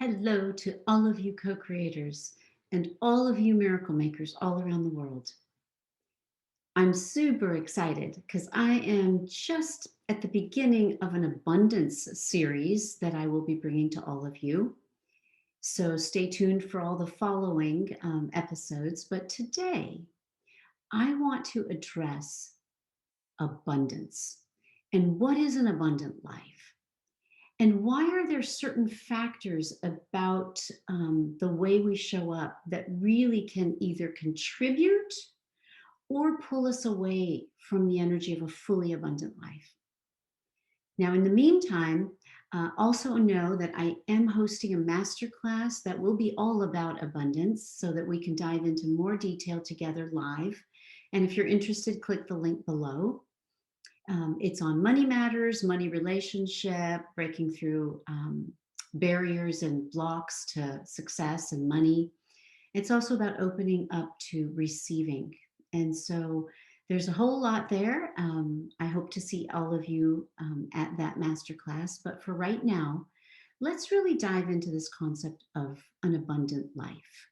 Hello to all of you co-creators and all of you miracle makers all around the world. I'm super excited because I am just at the beginning of an abundance series that I will be bringing to all of you. So stay tuned for all the following episodes. But today, I want to address abundance and what is an abundant life. And why are there certain factors about the way we show up that really can either contribute or pull us away from the energy of a fully abundant life? Now, in the meantime, also know that I am hosting a masterclass that will be all about abundance so that we can dive into more detail together live. And if you're interested, click the link below. It's on money matters, money relationship, breaking through barriers and blocks to success and money. It's also about opening up to receiving. And so there's a whole lot there. I hope to see all of you at that masterclass. But for right now, let's really dive into this concept of an abundant life.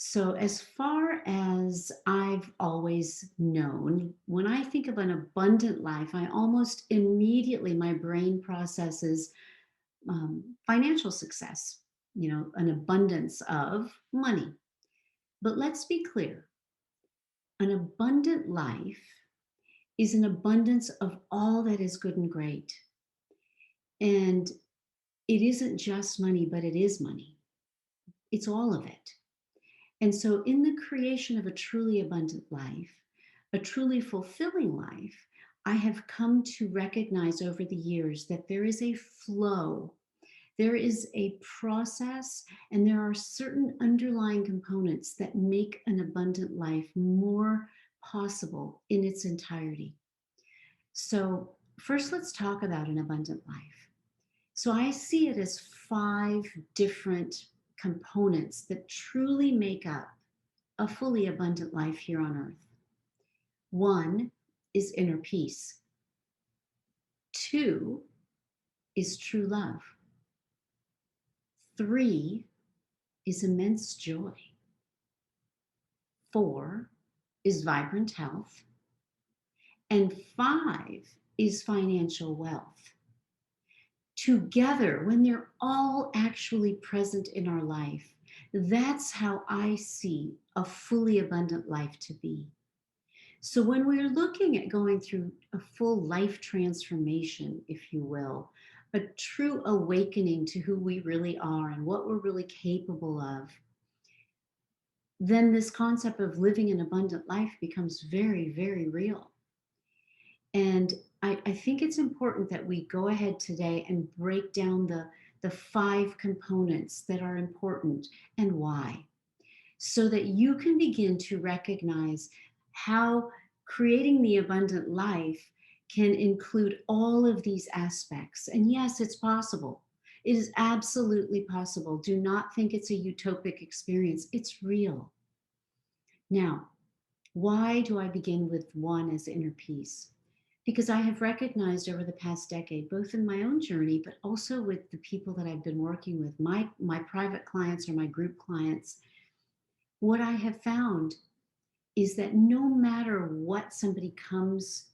So, as far as I've always known, when I think of an abundant life, I almost immediately, my brain processes financial success, an abundance of money. But let's be clear, an abundant life is an abundance of all that is good and great. And it isn't just money, but it is money. It's all of it. And so, in the creation of a truly abundant life, a truly fulfilling life, I have come to recognize over the years that there is a flow, there is a process, and there are certain underlying components that make an abundant life more possible in its entirety. So, first, let's talk about an abundant life. So I see it as 5 different components that truly make up a fully abundant life here on earth. 1 is inner peace. 2 is true love. 3 is immense joy. 4 is vibrant health. And 5 is financial wealth. Together, when they're all actually present in our life, that's how I see a fully abundant life to be. So, when we're looking at going through a full life transformation, if you will, a true awakening to who we really are and what we're really capable of, then this concept of living an abundant life becomes very, very real. And I think it's important that we go ahead today and break down the 5 components that are important and why, so that you can begin to recognize how creating the abundant life can include all of these aspects. And yes, it's possible. It is absolutely possible. Do not think it's a utopic experience. It's real. Now, why do I begin with 1 as inner peace? Because I have recognized over the past decade, both in my own journey, but also with the people that I've been working with, my private clients or my group clients, what I have found is that no matter what somebody comes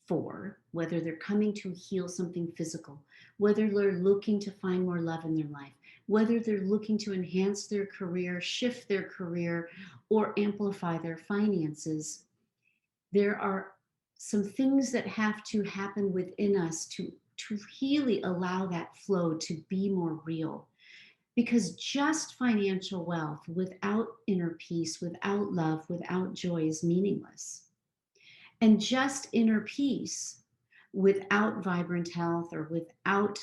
for, whether they're coming to heal something physical, whether they're looking to find more love in their life, whether they're looking to enhance their career, shift their career, or amplify their finances, there are some things that have to happen within us to really allow that flow to be more real. Because just financial wealth without inner peace, without love, without joy is meaningless. And just inner peace without vibrant health or without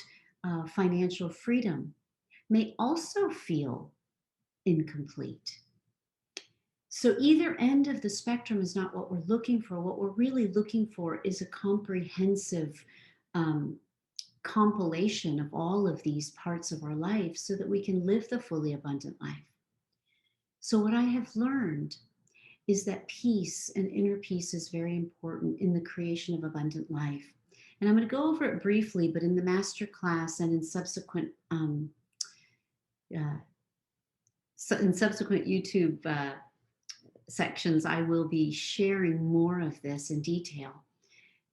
financial freedom may also feel incomplete. So either end of the spectrum is not what we're looking for. What we're really looking for is a comprehensive compilation of all of these parts of our life so that we can live the fully abundant life. So what I have learned is that peace and inner peace is very important in the creation of abundant life. And I'm going to go over it briefly, but in the master class and in subsequent uh, so in subsequent YouTube sections, I will be sharing more of this in detail.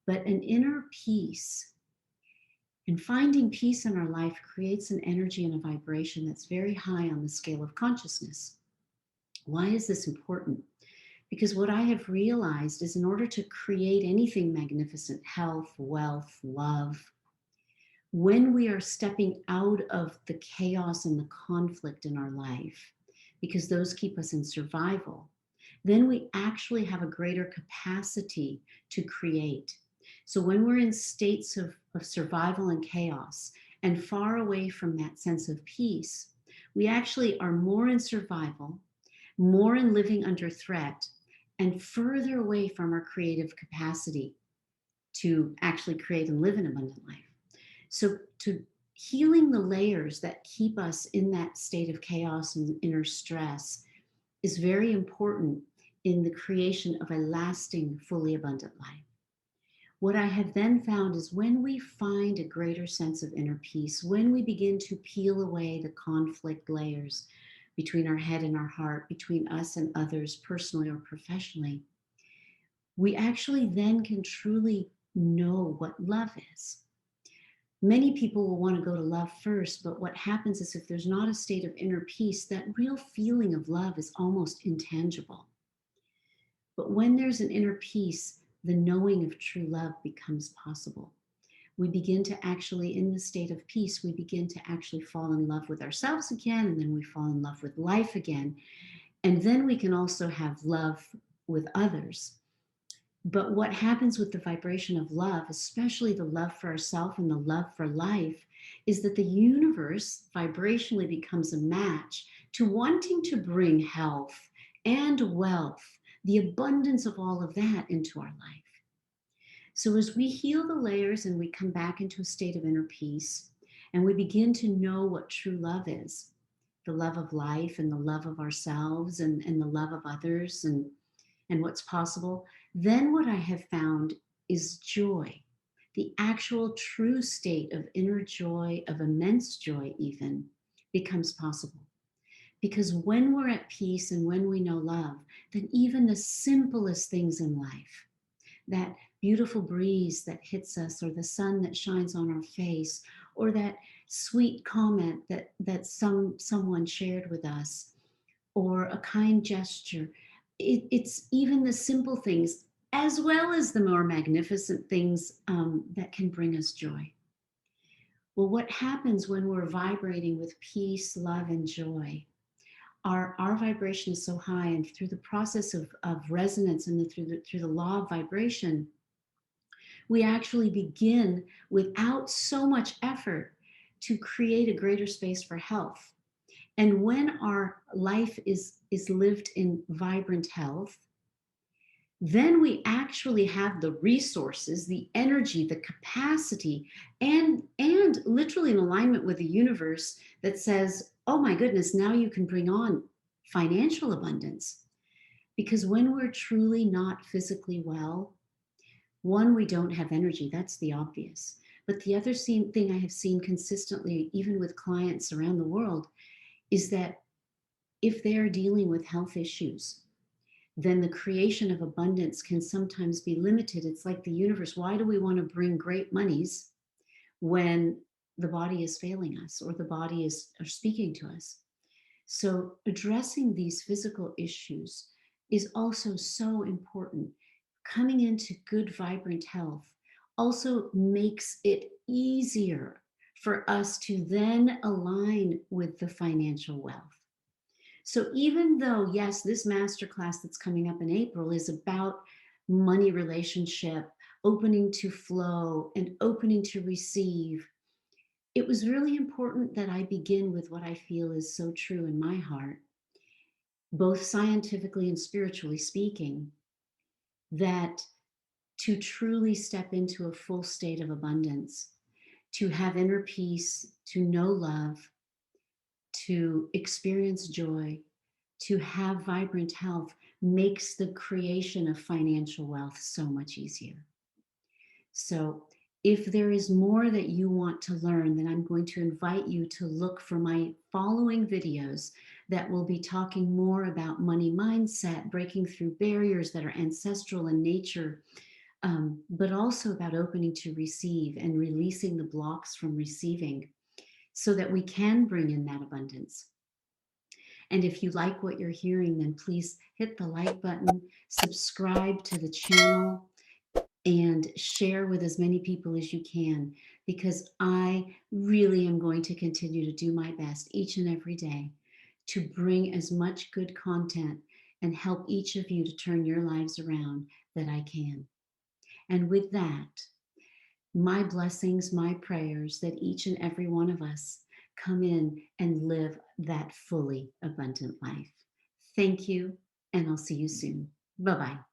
But an inner peace and finding peace in our life creates an energy and a vibration that's very high on the scale of consciousness. Why is this important? Because what I have realized is in order to create anything magnificent, health, wealth, love, when we are stepping out of the chaos and the conflict in our life, because those keep us in survival, then we actually have a greater capacity to create. So when we're in states of survival and chaos and far away from that sense of peace, we actually are more in survival, more in living under threat, and further away from our creative capacity to actually create and live an abundant life. So, to healing the layers that keep us in that state of chaos and inner stress is very important in the creation of a lasting, fully abundant life. What I have then found is when we find a greater sense of inner peace, when we begin to peel away the conflict layers between our head and our heart, between us and others, personally or professionally, we actually then can truly know what love is. Many people will want to go to love first, but what happens is if there's not a state of inner peace, that real feeling of love is almost intangible. But when there's an inner peace, the knowing of true love becomes possible. We begin to actually, in the state of peace, we begin to actually fall in love with ourselves again, and then we fall in love with life again. And then we can also have love with others. But what happens with the vibration of love, especially the love for ourselves and the love for life, is that the universe vibrationally becomes a match to wanting to bring health and wealth, the abundance of all of that into our life. So as we heal the layers and we come back into a state of inner peace, and we begin to know what true love is, the love of life and the love of ourselves and the love of others and what's possible, then what I have found is joy, the actual true state of inner joy, of immense joy, even becomes possible. Because when we're at peace and when we know love, then even the simplest things in life, that beautiful breeze that hits us, or the sun that shines on our face, or that sweet comment that someone shared with us, or a kind gesture. It's even the simple things, as well as the more magnificent things that can bring us joy. Well, what happens when we're vibrating with peace, love, and joy? Our vibration is so high, and through the process of resonance and through the law of vibration, we actually begin without so much effort to create a greater space for health. And when our life is lived in vibrant health, then we actually have the resources, the energy, the capacity, and literally in alignment with the universe that says, oh my goodness, now you can bring on financial abundance. Because when we're truly not physically well, one, we don't have energy. That's the obvious. But the other thing I have seen consistently, even with clients around the world, is that if they are dealing with health issues, then the creation of abundance can sometimes be limited. It's like the universe. Why do we want to bring great monies when the body is failing us or the body is speaking to us? So addressing these physical issues is also so important. Coming into good, vibrant health also makes it easier for us to then align with the financial wealth. So even though, yes, this masterclass that's coming up in April is about money relationship, opening to flow and opening to receive, it was really important that I begin with what I feel is so true in my heart, both scientifically and spiritually speaking, that to truly step into a full state of abundance, to have inner peace, to know love, to experience joy, to have vibrant health makes the creation of financial wealth so much easier. So If there is more that you want to learn, then I'm going to invite you to look for my following videos that will be talking more about money mindset, breaking through barriers that are ancestral in nature, but also about opening to receive and releasing the blocks from receiving so that we can bring in that abundance. And if you like what you're hearing, then please hit the like button, subscribe to the channel, and share with as many people as you can, because I really am going to continue to do my best each and every day to bring as much good content and help each of you to turn your lives around that I can. And with that, my blessings, my prayers that each and every one of us come in and live that fully abundant life. Thank you, and I'll see you soon. Bye bye.